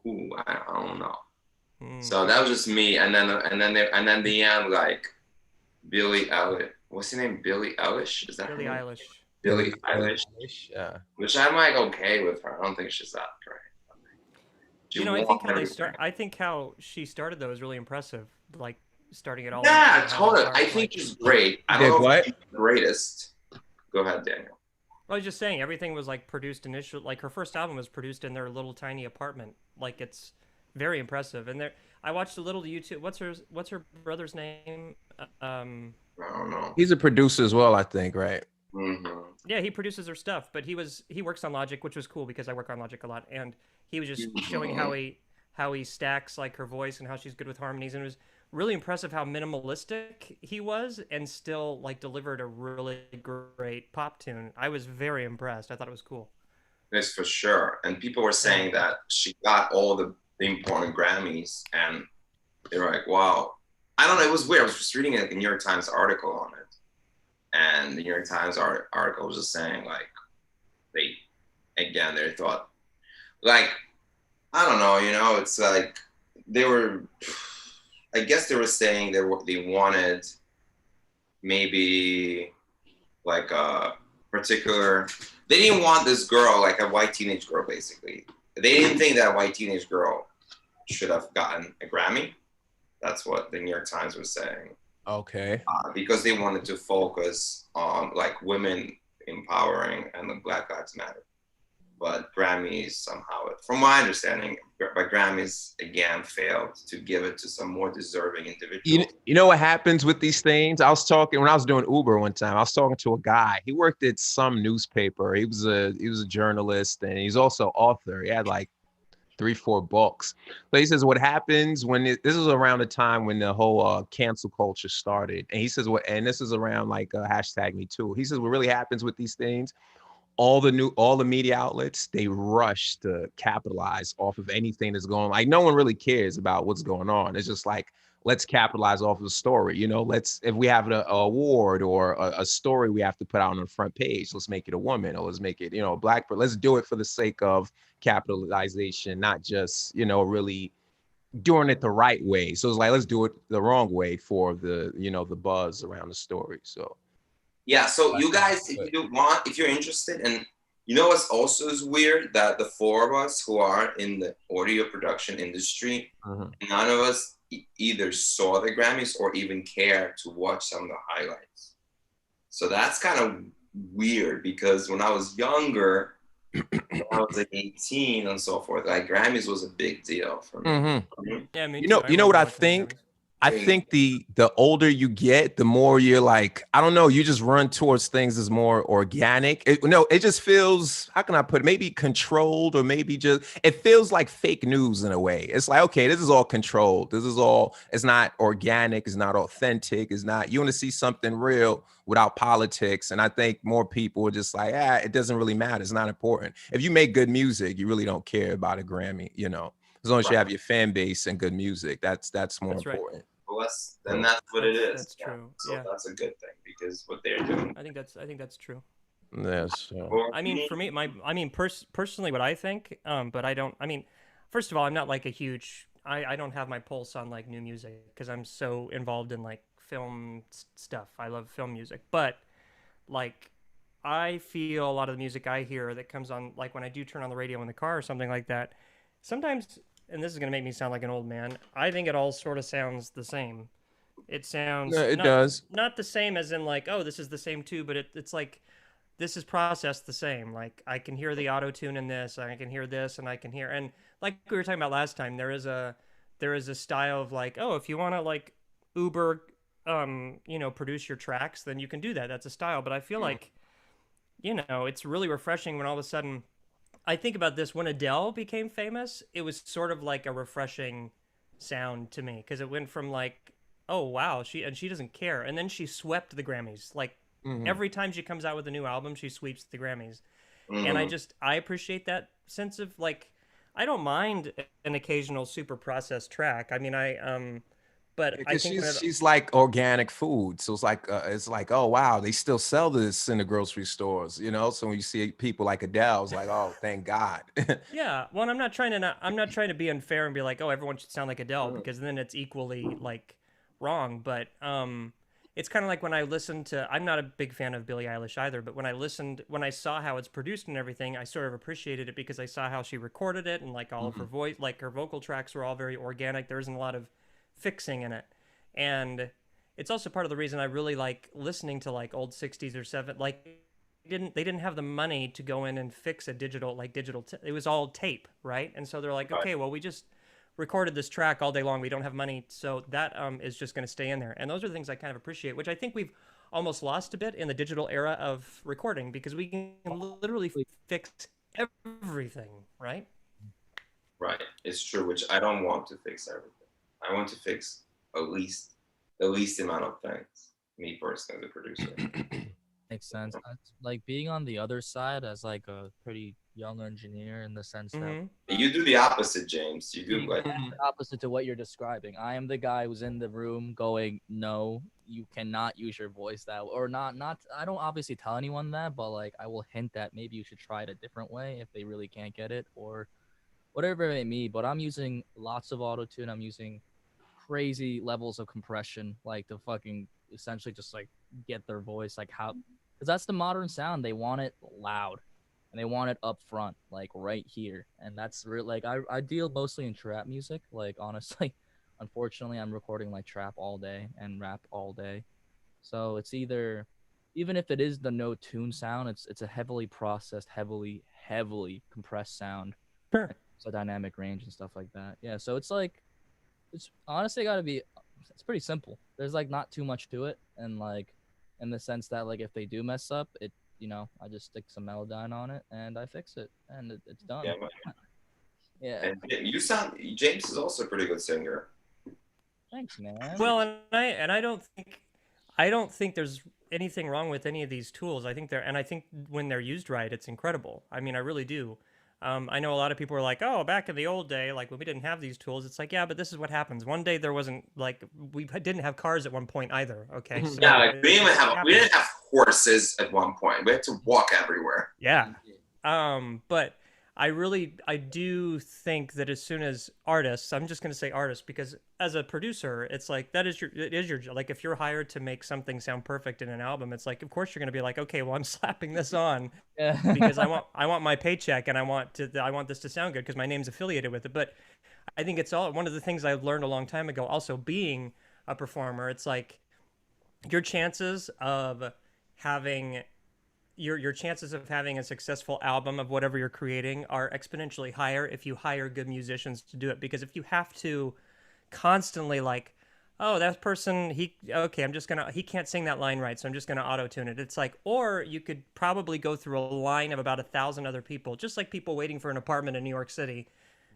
who? I don't know. So that was just me, and then the end, like Billie Eilish. What's her name? Billie Eilish? Is that Billie Eilish? Billie Eilish. Yeah. Which I'm like okay with her. I don't think she's that great. You know, I think how she started though is really impressive. Like starting it all. Yeah, totally. I think she's great. I don't know if she's the greatest. Go ahead, Daniel. I was just saying everything was like produced initially. Like her first album was produced in their little tiny apartment. Like it's very impressive. And I watched a little YouTube. What's her brother's name? I don't know. He's a producer as well, I think, right? Mm-hmm. Yeah, he produces her stuff, but he works on Logic, which was cool because I work on Logic a lot, and he was just showing how he stacks like her voice and how she's good with harmonies, and it was really impressive how minimalistic he was and still like delivered a really great pop tune. I was very impressed. I thought it was cool. It's for sure. And people were saying that she got all the important Grammys, and they were like, wow. I don't know, it was weird. I was just reading a New York Times article on it. And the New York Times article was just saying, like, they thought, like, I don't know, you know, it's like, I guess they were saying they wanted maybe like a particular, they didn't want this girl, like a white teenage girl, basically. They didn't think that white teenage girl should have gotten a Grammy. That's what the New York Times was saying. Okay. Because they wanted to focus on like women empowering and the Black Lives Matter. But Grammys somehow, from my understanding, but Grammys again failed to give it to some more deserving individuals. You know what happens with these things? I was talking when I was doing Uber one time. I was talking to a guy. He worked at some newspaper. He was a journalist, and he's also author. He had like 3-4 books. But he says what happens when this is around the time when the whole cancel culture started. And he says and this is around like #MeToo. He says what really happens with these things, all the media outlets, they rush to capitalize off of anything that's going on. Like no one really cares about what's going on. It's just like, let's capitalize off of the story. You know, if we have an award or a story we have to put out on the front page, let's make it a woman, or let's make it, you know, a Black person. Let's do it for the sake of capitalization, not just, you know, really doing it the right way. So it's like, let's do it the wrong way for the, you know, the buzz around the story. So yeah, so you guys, if you're interested, and you know what's also is weird, that the four of us who are in the audio production industry, none of us either saw the Grammys or even care to watch some of the highlights. So that's kind of weird, because when I was younger, when I was like 18 and so forth, like Grammys was a big deal for me. Yeah, me you know what I think? I think the older you get, the more you're like, I don't know, you just run towards things that's more organic. It just feels, how can I put it? Maybe controlled, or maybe it feels like fake news in a way. It's like, okay, this is all controlled. It's not organic. It's not authentic. You want to see something real without politics. And I think more people are just like, it doesn't really matter. It's not important. If you make good music, you really don't care about a Grammy, you know. As long as you have your fan base and good music, that's more important. Right. Well, that's what it is. That's true. So that's a good thing, because what they're doing. I think that's true. Yes. I mean, for me, personally, what I think, but I don't. I mean, first of all, I'm not like a huge. I don't have my pulse on like new music because I'm so involved in like film stuff. I love film music, but Like, I feel a lot of the music I hear that comes on, like when I do turn on the radio in the car or something like that, sometimes, and this is going to make me sound like an old man, I think it all sort of sounds the same. It sounds No, it does. not the same as in like, oh, this is the same too, but it's like this is processed the same. Like I can hear the auto tune in this, I can hear this, and I can hear, and like we were talking about last time, there is a style of like, oh, if you want to like Uber, you know, produce your tracks, then you can do that. That's a style. But I feel like, you know, it's really refreshing when all of a sudden, I think about this when Adele became famous, it was sort of like a refreshing sound to me because it went from like, oh wow, she doesn't care, and then she swept the Grammys. Like every time she comes out with a new album, she sweeps the Grammys, and I appreciate that sense of like, I don't mind an occasional super processed track. I mean, but I Because think she's like organic food, so it's like, oh wow, they still sell this in the grocery stores, you know. So when you see people like Adele, it's like, oh, thank God. yeah. Well, I'm not trying to be unfair and be like, oh, everyone should sound like Adele because then it's equally like wrong. But it's kind of like when I listened to. I'm not a big fan of Billie Eilish either, but when I saw how it's produced and everything, I sort of appreciated it because I saw how she recorded it and like all of her voice, like her vocal tracks were all very organic. There isn't a lot of fixing in it, and it's also part of the reason I really like listening to like old 60s or 7 like they didn't have the money to go in and fix a digital it was all tape, right? And so they're like, okay, well, we just recorded this track all day long, we don't have money, so that is just going to stay in there. And those are the things I kind of appreciate, which I think we've almost lost a bit in the digital era of recording because we can literally fix everything, right? Right. It's true, which I don't want to fix everything. I want to fix the least amount of things. Me personally, as a producer. Makes sense. Like being on the other side as like a pretty young engineer in the sense that You do the opposite, James. You do like the opposite to what you're describing. I am the guy who's in the room going, no, you cannot use your voice that way. Or not I don't obviously tell anyone that, but like I will hint that maybe you should try it a different way if they really can't get it or whatever it may be. But I'm using lots of auto-tune. I'm using crazy levels of compression, like to fucking essentially just like get their voice like how, because that's the modern sound. They want it loud and they want it up front, like right here. And that's real. Like I deal mostly in trap music. Like honestly, unfortunately, I'm recording like trap all day and rap all day. So it's either, even if it is the no tune sound, it's a heavily processed, heavily compressed sound. Sure. So dynamic range and stuff like that. Yeah. So it's like, it's honestly got to be, it's pretty simple. There's like not too much to it, and like in the sense that like if they do mess up it, you know, I just stick some Melodyne on it and I fix it and it's done. Yeah, yeah. And James is also a pretty good singer. Thanks, man. Well, and I don't think there's anything wrong with any of these tools. I think when they're used right, it's incredible. I mean, I really do. I know a lot of people are like, oh, back in the old day, like when we didn't have these tools, it's like, yeah, but this is what happens. One day there wasn't, like, we didn't have cars at one point either. Okay. So yeah, like we didn't have horses at one point. We had to walk everywhere. Yeah. But I do think that as soon as artists, I'm just going to say artists, because as a producer, it's like, it is your, like if you're hired to make something sound perfect in an album, it's like, of course you're going to be like, okay, well, I'm slapping this on because I want my paycheck and I want this to sound good because my name's affiliated with it. But I think it's all one of the things I learned a long time ago, also being a performer. It's like your chances of having your chances of having a successful album of whatever you're creating are exponentially higher if you hire good musicians to do it. Because if you have to constantly like, oh, that person, he can't sing that line right, so I'm just gonna auto-tune it. It's like, or you could probably go through a line of about 1,000 other people, just like people waiting for an apartment in New York City.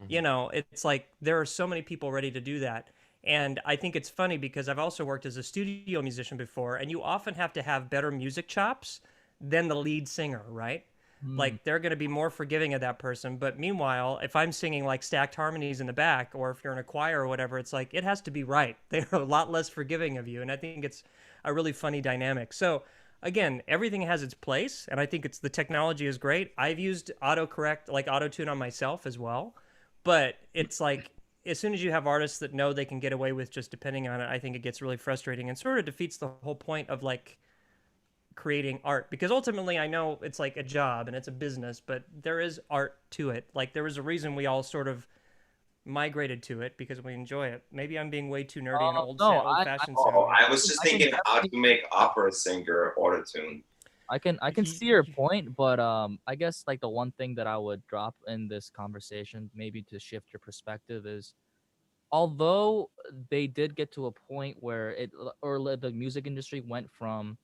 You know, it's like there are so many people ready to do that. And I think it's funny because I've also worked as a studio musician before, and you often have to have better music chops than the lead singer, right? Like they're going to be more forgiving of that person. But meanwhile, if I'm singing like stacked harmonies in the back, or if you're in a choir or whatever, it's like, it has to be right. They're a lot less forgiving of you. And I think it's a really funny dynamic. So again, everything has its place. And I think the technology is great. I've used autocorrect, like auto-tune on myself as well. But it's like, as soon as you have artists that know they can get away with just depending on it, I think it gets really frustrating and sort of defeats the whole point of like creating art, because ultimately I know it's like a job and it's a business, but there is art to it. Like there was a reason we all sort of migrated to it, because we enjoy it. Maybe I'm being way too nerdy and No, old I fashioned Oh, sounding. I was just thinking how to make opera singer autotune. I can see your point, but I guess like the one thing that I would drop in this conversation, maybe to shift your perspective, is although they did get to a point where the music industry went from,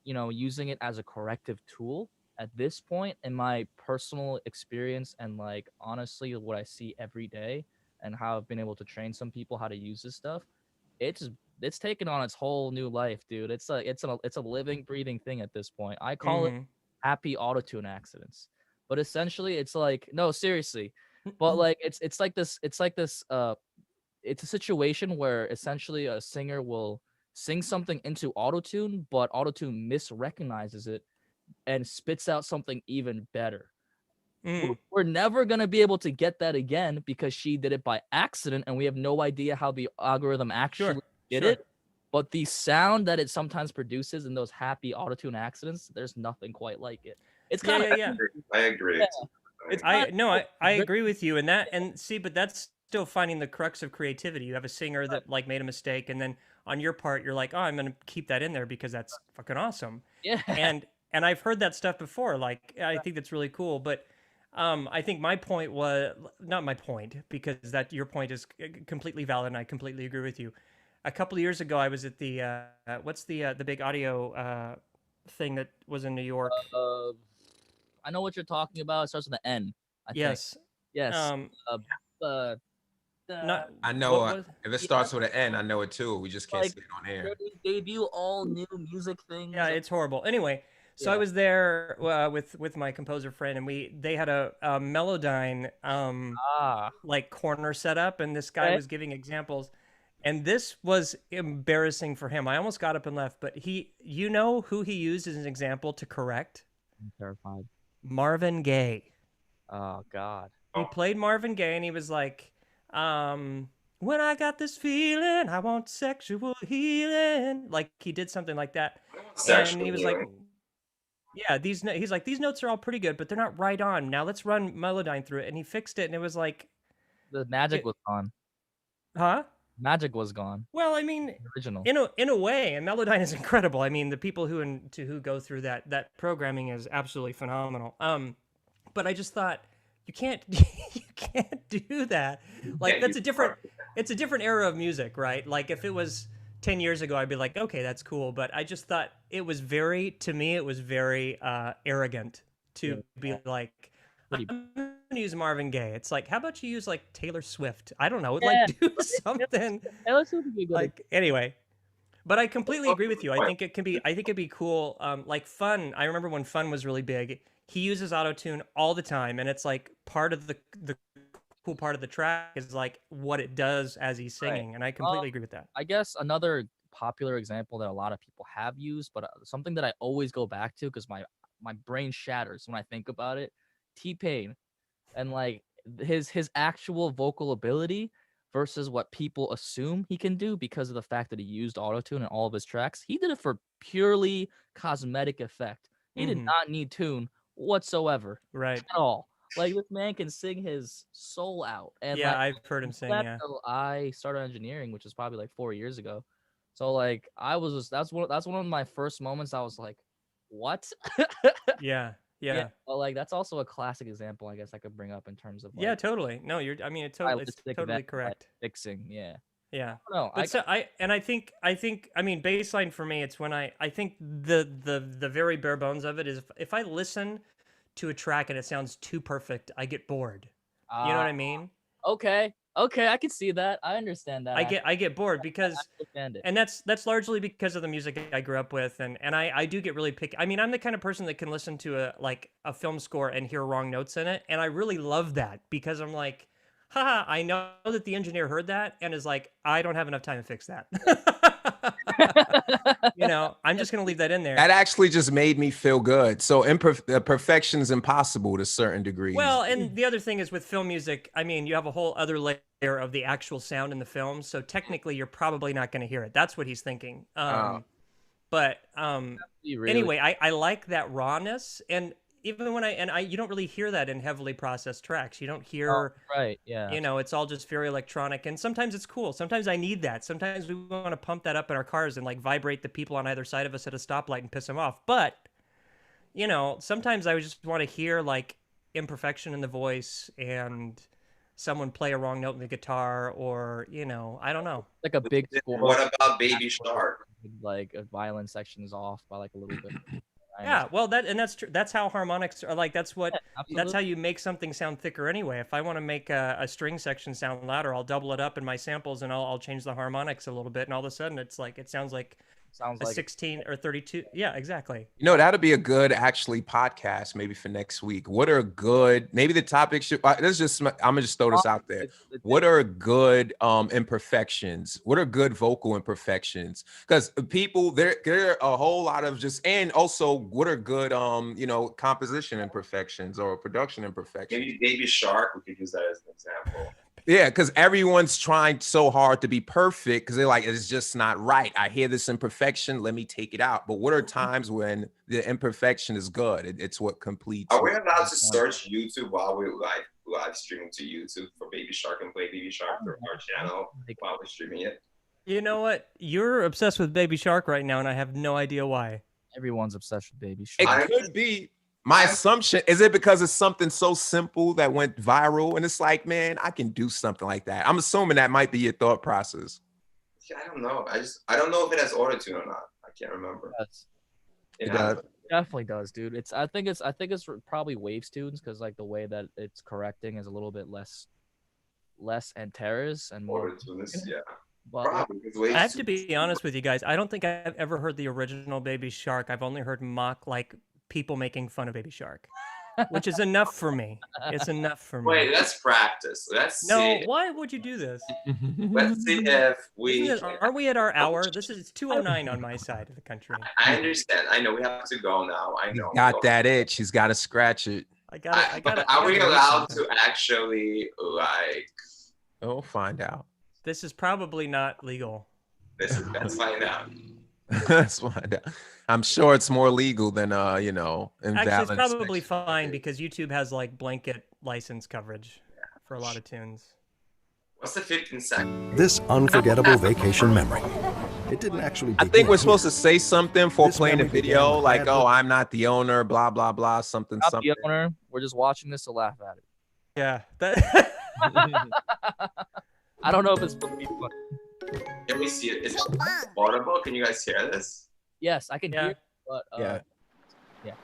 using it as a corrective tool. At this point, in my personal experience and like honestly what I see every day and how I've been able to train some people how to use this stuff, it's taken on its whole new life, dude. It's a living, breathing thing at this point. I call it happy autotune accidents. But essentially it's like, no, seriously. But like it's like this it's a situation where essentially a singer will sing something into autotune, but autotune misrecognizes it and spits out something even better. We're never going to be able to get that again because she did it by accident and we have no idea how the algorithm actually did it. But the sound that it sometimes produces in those happy autotune accidents, there's nothing quite like it. It's kind of I agree. I agree with you in that. And see, but that's still finding the crux of creativity. You have a singer that like made a mistake, and then on your part you're like, oh, I'm gonna keep that in there because that's fucking awesome. Yeah. And I've heard that stuff before. Like I think that's really cool. But I think my point was not my point, because that your point is completely valid and I completely agree with you. A couple of years ago I was at the what's the big audio thing that was in New York? I know what you're talking about. It starts with an N. Yes. Yes. I know if it starts with an N, I know it too. We just can't say it on air. They debut all new music things. Yeah, it's horrible. Anyway, so I was there with my composer friend, and they had a Melodyne like corner set up, and this guy was giving examples, and this was embarrassing for him. I almost got up and left, but you know who he used as an example to correct? I'm terrified. Marvin Gaye. Oh God. He played Marvin Gaye, and he was like, when I got this feeling, I want sexual healing. Like he did something like that, and he was like, yeah, he's like, these notes are all pretty good, but they're not right on. Now let's run Melodyne through it, and he fixed it, and it was like, the magic was gone. Huh? Magic was gone. Well, I mean, original in a way, and Melodyne is incredible. I mean, the people who go through that programming is absolutely phenomenal. But I just thought you can't do that. Like it's a different era of music, right? Like if it was 10 years ago, I'd be like, okay, that's cool. But I just thought it was very arrogant to be like, I'm gonna use Marvin Gaye. It's like, how about you use like Taylor Swift? I don't know, like do something. Taylor Swift would be good. Like anyway, but I completely agree with you. I think it'd be cool. Like Fun. I remember when Fun was really big. He uses autotune all the time, and it's like part of the cool part of the track is like what it does as he's singing, and I completely agree with that. I guess another popular example that a lot of people have used, but something that I always go back to because my brain shatters when I think about it. T-Pain and like his actual vocal ability versus what people assume he can do because of the fact that he used autotune in all of his tracks. He did it for purely cosmetic effect. He did not need tune whatsoever. Right. At all. Like this man can sing his soul out. And yeah, like, I've heard him sing. Yeah. I started engineering, which was probably like 4 years ago. So like that's one of my first moments. I was like, what? Yeah. Well, like that's also a classic example, I guess I could bring up in terms of. Like, yeah, totally. No, it's totally correct. Fixing, yeah. Yeah. No, I think I mean baseline for me, it's when I think the very bare bones of it is if I listen to a track and it sounds too perfect, I get bored. You know what I mean? Okay, I can see that. I understand that. I get bored because I understand it. And that's largely because of the music I grew up with, and I do get really picky. I mean, I'm the kind of person that can listen to a film score and hear wrong notes in it, and I really love that because I'm like, haha, I know that the engineer heard that and is like, I don't have enough time to fix that. You know, I'm just gonna leave that in there. That actually just made me feel good. So perfection is impossible to certain degrees. Well, and the other thing is with film music, I mean, you have a whole other layer of the actual sound in the film, so technically you're probably not going to hear it. That's what he's thinking. But Really, anyway, I like that rawness, and even when you don't really hear that in heavily processed tracks. You don't hear, right, yeah. you know, it's all just very electronic, and sometimes it's cool. Sometimes I need that. Sometimes we want to pump that up in our cars and like vibrate the people on either side of us at a stoplight and piss them off. But, you know, sometimes I just want to hear like imperfection in the voice and someone play a wrong note in the guitar, or, you know, I don't know. Like a big score. What about Baby Shark? Like a violin section is off by like a little bit. Yeah, well, that's true. That's how harmonics are. Like that's what Yeah, that's how you make something sound thicker anyway. If I want to make a string section sound louder, I'll double it up in my samples and I'll change the harmonics a little bit, and all of a sudden it's like it sounds like a 16 or 32. Yeah, exactly. You know, that'll be a good actually podcast maybe for next week. What are good, maybe the topic should, let's just, I'm gonna just throw this out there. What are good imperfections? What are good vocal imperfections? Because people, there are a whole lot of just, and also what are good, you know, composition imperfections or production imperfections? Maybe Baby Shark, we could use that as an example. Yeah, because everyone's trying so hard to be perfect because they're like, it's just not right. I hear this imperfection, let me take it out. But what are times when the imperfection is good? It's what completes. Are we allowed to search YouTube while we're live streaming to YouTube for Baby Shark and play Baby Shark through our channel while we're streaming it? You know what? You're obsessed with Baby Shark right now, and I have no idea why. Everyone's obsessed with Baby Shark. It could be. My assumption is it because it's something so simple that went viral, and it's like, man, I can do something like that. I'm assuming that might be your thought process. Yeah, I don't know. I don't know if it has autotune or not. I can't remember. It does. Definitely does, dude. I think it's probably Waves tunes because like the way that it's correcting is a little bit less Antares and more. Yeah. But I have to be honest with you guys. I don't think I've ever heard the original Baby Shark. I've only heard mock like people making fun of Baby Shark, which is enough for me. It's enough for me. Wait, let's practice. Let's see. Why would you do this? Let's see if we are we at our hour? This is 2:09 on my side of the country. I understand. I know we have to go now. I know. Got that itch. He's got to scratch it. I got it. Are we allowed to actually like? We'll find out. This is probably not legal. Let's find out. Let's find out. I'm sure it's more legal than you know, actually it's probably fine because YouTube has like blanket license coverage for a lot of tunes. What's the 15 seconds? This unforgettable vacation memory. It didn't actually I think we're supposed to say something for playing a video, like, oh, I'm not the owner, blah blah blah, something. Not the owner. We're just watching this to laugh at it. Yeah. That I don't know if it's supposed to be funny. Can we see it? Is it audible? Can you guys hear this? Yes, I can hear, but yeah. Yeah.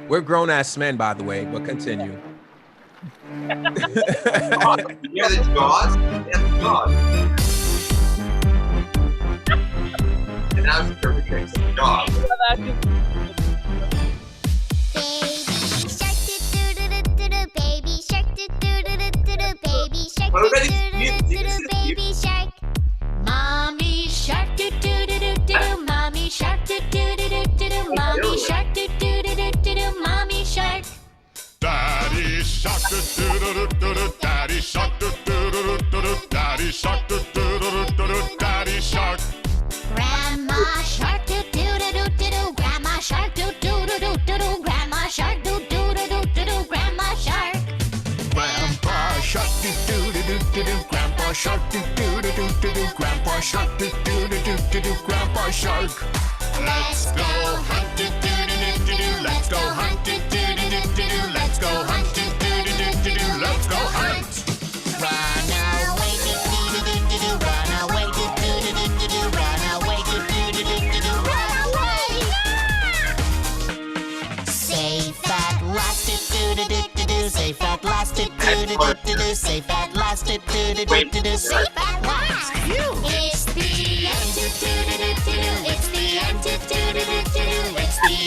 We're grown ass men, by the way, but continue. You hear the jaws? It's jaws. And now it's perfect. Jaws. Baby shark, baby shark, baby shark. Mommy shark, mommy shark, mommy shark, mommy shark. Daddy shark, daddy shark, daddy shark, daddy shark. Grandma shark, grandma shark, grandma shark, grandma shark. Grandpa shark, grandpa shark, grandpa shark, grandpa shark. Let's go hunt, let's go hunt, let's go hunt, let's go hunt. Run away, run away, run away, run away. Safe at last, safe at last, safe at last, safe at last. It's the end, it's the end, it's the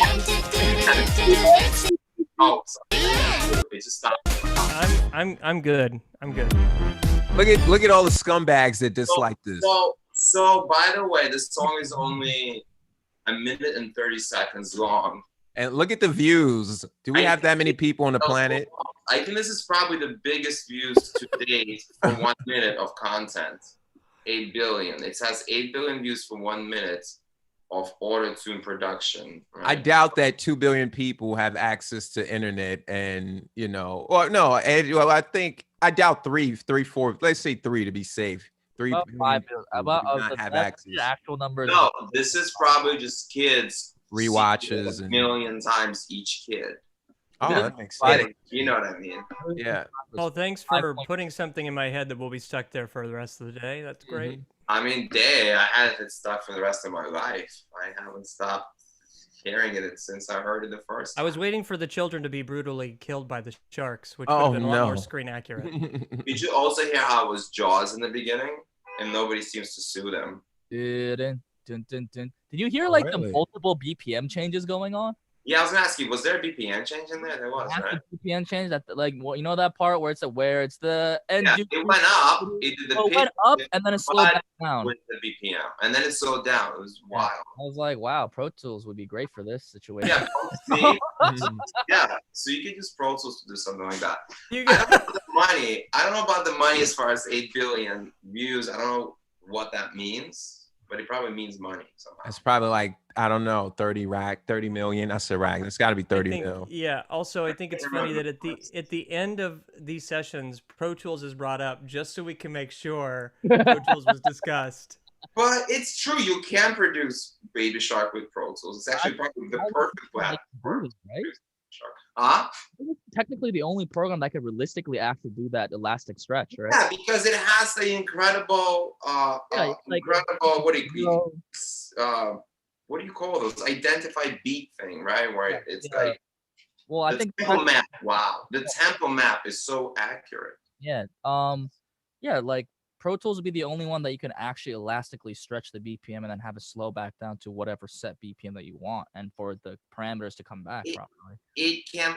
end, it's the Oh, sorry. It just stopped. I'm good. I'm good. Look at all the scumbags that dislike this. So by the way, this song is only 1 minute and 30 seconds long. And look at the views. Do we have that many people on the planet? I think this is probably the biggest views to date for 1 minute of content. 8 billion. It has 8 billion views for 1 minute of auto-tune production. Right? I doubt that 2 billion people have access to internet, and well, no, well, I doubt three, four. Let's say 3 to be safe. 3 About billion 5 people billion. About do not have access. the actual numbers. No, this is probably just kids Rewatches seeing and- it a million times each kid. Oh, Yeah. that makes sense. You know what I mean? Yeah. Oh, thanks for putting something in my head that will be stuck there for the rest of the day. That's great. I mean, I had it stuck for the rest of my life. I haven't stopped hearing it since I heard it the first I time. was waiting for the children to be brutally killed by the sharks, which would have been a lot more screen accurate. Did you also hear how it was Jaws in the beginning? And nobody seems to sue them. Dun, dun, dun, dun. Did you hear Really? the multiple BPM changes going on? Yeah, I was gonna ask you, was there a BPM change in there? There was, right? BPM change that that part where it's the end. Yeah, it went up. It did the it went up and then it slowed back down. with the BPM, and then it slowed down. It was wild. I was like, wow, Pro Tools would be great for this situation. Yeah, see? Yeah. So you could use Pro Tools to do something like that. You I don't know about the money. I don't know about the money as far as 8 billion views. I don't know what that means, but it probably means money somehow. It's probably like, I don't know, 30 million. I said rack. It's got to be 30 mil. Yeah. Also, I think it's funny that at the end of these sessions, Pro Tools is brought up just so we can make sure Pro Tools was discussed. But it's true. You can produce Baby Shark with Pro Tools. It's actually probably the perfect platform. Right? Shark. Huh? Technically, the only program that could realistically actually do that elastic stretch, right? Yeah, because it has the incredible, incredible. What do you call those? Identified beat thing, right? Where it's like. Well, I think tempo map. Wow, the tempo map is so accurate. Yeah. Like Pro Tools would be the only one that you can actually elastically stretch the BPM and then have it slow back down to whatever set BPM that you want, and for the parameters to come back properly. It can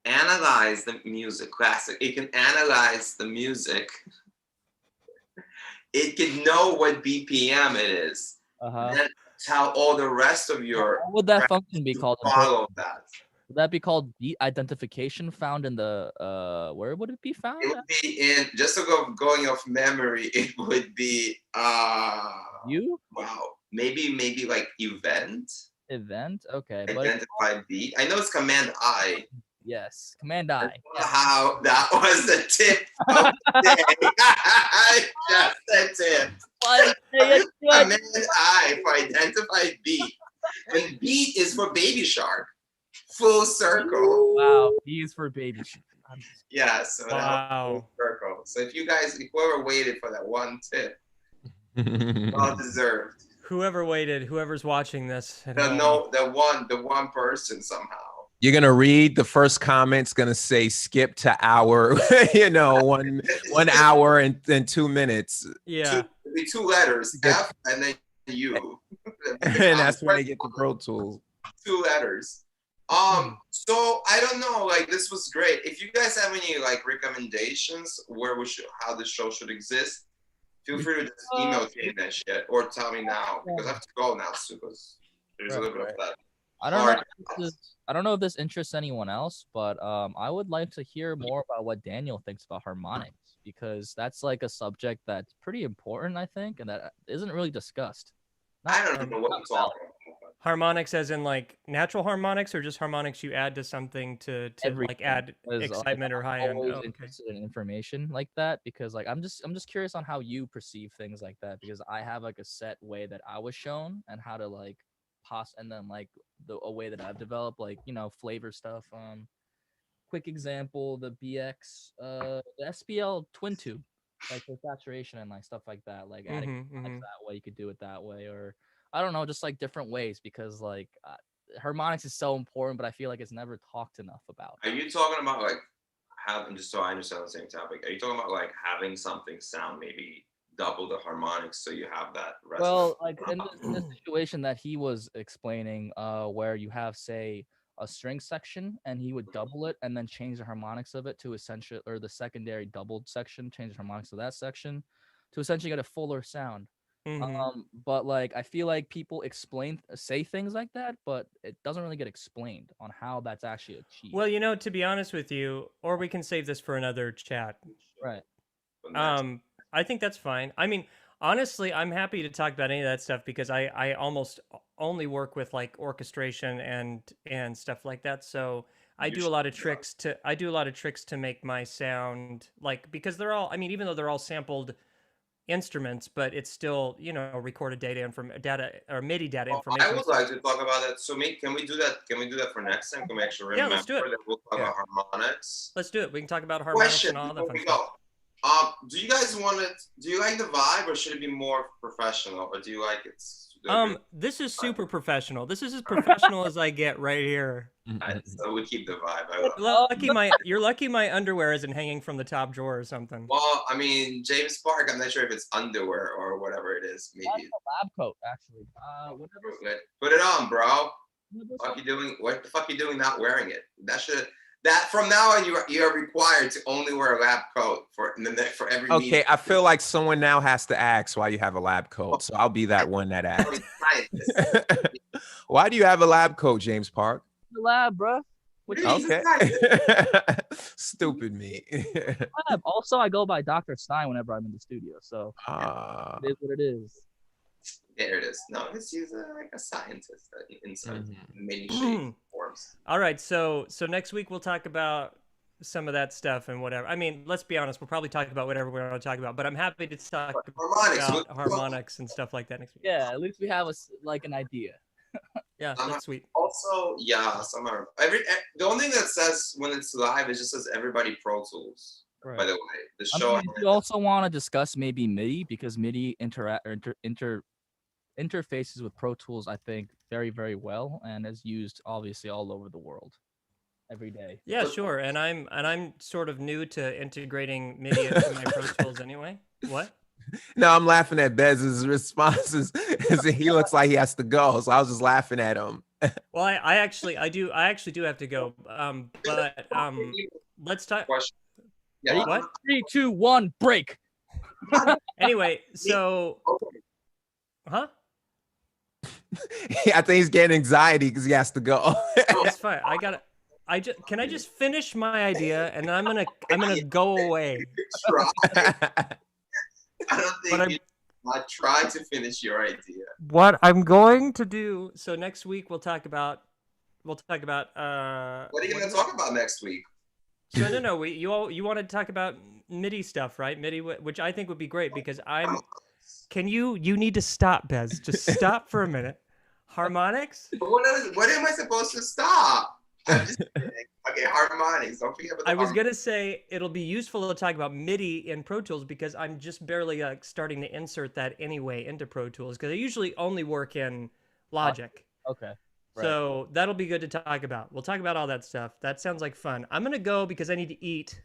analyze the music, classic. It can analyze the music. It can know what BPM it is. Then tell all the rest of your. What would that function be called? Follow that. Would that be called beat identification found in the where would it be found? It would be in, just to going off memory, it would be you? Wow. Maybe like event. Okay. Identified beat. I know it's Command I. Yes, Command I. How that was the tip of the day. Just the tip. Command I for identified beat. And beat is for Baby Shark. Full circle. Wow, B is for Baby Shark. Yeah, so wow. Full circle. So if whoever waited for that one tip, well deserved. Whoever's watching this. The one person somehow. You're gonna read the first comment's gonna say skip to hour, 1 hour and 2 minutes. Yeah. Two letters, F and then U. And that's when they get the Pro Tools. 2 letters. So I don't know, this was great. If you guys have any recommendations how the show should exist, feel free to just email me that shit or tell me now, because I have to go now soon, because there's a little bit of that. I don't know if this interests anyone else, but I would like to hear more about what Daniel thinks about harmonics, because that's a subject that's pretty important, I think, and that isn't really discussed. I don't know what I'm talking about. Harmonics as in natural harmonics, or just harmonics you add to something to add excitement or high end? I'm interested in information like that, because I'm just curious on how you perceive things like that, because I have a set way that I was shown and how to and then a way that I've developed flavor stuff. Quick example, the BX the SPL twin tube, the saturation and stuff like that, adding that way, you could do it that way, or I don't know, just different ways, because harmonics is so important, but I feel it's never talked enough about. Are you talking about having, just so I understand the same topic, are you talking about having something sound maybe double the harmonics so you have that resonance? Well, in this situation that he was explaining, where you have, say, a string section, and he would double it and then change the harmonics of it to essentially, or the secondary doubled section, change the harmonics of that section to essentially get a fuller sound. But I feel people say things like that, but it doesn't really get explained on how that's actually achieved. Well, to be honest with you, or we can save this for another chat. Right. I think that's fine. I mean, honestly, I'm happy to talk about any of that stuff because I almost only work with like orchestration and stuff like that. So I do a lot of tricks to make my sound like, because they're all, I mean, even though they're all sampled instruments, but it's still, you know, recorded data or MIDI data information. I would like to talk about that. So can we do that? Can we do that for next time? Can we actually remember let's do it. that we'll talk about harmonics? Let's do it. We can talk about harmonics Question and all that before fun we stuff. go. Do you guys want it? Do you like the vibe, or should it be more professional, or do you like it? This is super professional. This is as professional as I get right here. So we keep the vibe. You're lucky my underwear isn't hanging from the top drawer or something. Well, I mean, James Park, I'm not sure if it's underwear or whatever it is. Maybe That's a lab coat, actually. Whatever. Put it on, bro. What the fuck you doing not wearing it? That from now on you are required to only wear a lab coat for every Okay, meeting. I feel like someone now has to ask why you have a lab coat, so I'll be that one that asks. Why do you have a lab coat, James Park? The lab, bro. Okay. Stupid me. Lab. Also, I go by Dr. Stein whenever I'm in the studio, so it is what it is. There it is. No, he's like a scientist in some many shapes forms. All right, so next week we'll talk about some of that stuff and whatever. I mean, let's be honest, we'll probably talk about whatever we want to talk about, but I'm happy to talk about harmonics and stuff like that next week. Yeah, at least we have an idea. Yeah, that's sweet. Also, yeah, the only thing that says when it's live, it just says everybody Pro Tools. Right. By the way, the show. You also want to discuss maybe MIDI, because MIDI interfaces with Pro Tools, I think, very, very well, and is used obviously all over the world every day. Yeah, sure. And I'm sort of new to integrating MIDI into my Pro Tools anyway. What? No, I'm laughing at Bez's responses. He looks like he has to go, so I was just laughing at him. Well, I actually do have to go. But let's talk. Yeah. What? 3, 2, 1, break. Anyway, so, huh? I think he's getting anxiety because he has to go. It's fine. Can I just finish my idea, and then I'm gonna go away. I don't think I tried to finish your idea. What I'm going to do. So next week we'll talk about. What are you going to talk about next week? So no. You want to talk about MIDI stuff, right? MIDI, which I think would be great because you need to stop, Bez. Just stop for a minute. Harmonics? What am I supposed to stop? I'm just kidding. Okay, harmonics. Don't forget about the I was going to say it'll be useful to talk about MIDI in Pro Tools because I'm just barely starting to insert that anyway into Pro Tools because I usually only work in Logic. Okay. Right. So that'll be good to talk about. We'll talk about all that stuff. That sounds like fun. I'm going to go because I need to eat.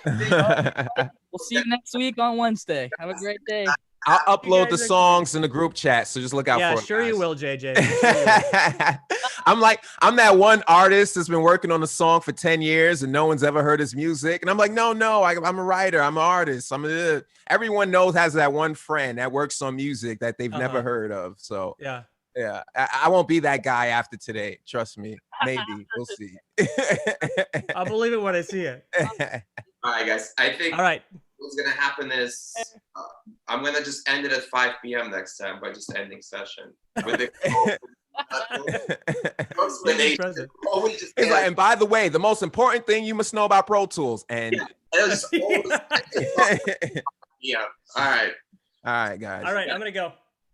We'll see you next week on Wednesday. Have a great day. I'll upload the songs in the group chat, so just look out for it. Yeah, sure you will, JJ. I'm that one artist that's been working on a song for 10 years and no one's ever heard his music. And I'm like, no, I'm a writer. I'm an artist. Everyone has that one friend that works on music that they've never heard of. So yeah, I won't be that guy after today. Trust me. Maybe. We'll see. I'll believe it when I see it. All right, guys. I think all right. What's going to happen is I'm going to just end it at 5 p.m. next time by just ending session. With and by the way, the most important thing you must know about Pro Tools. And yeah. All right. All right, guys. All right, I'm going to go.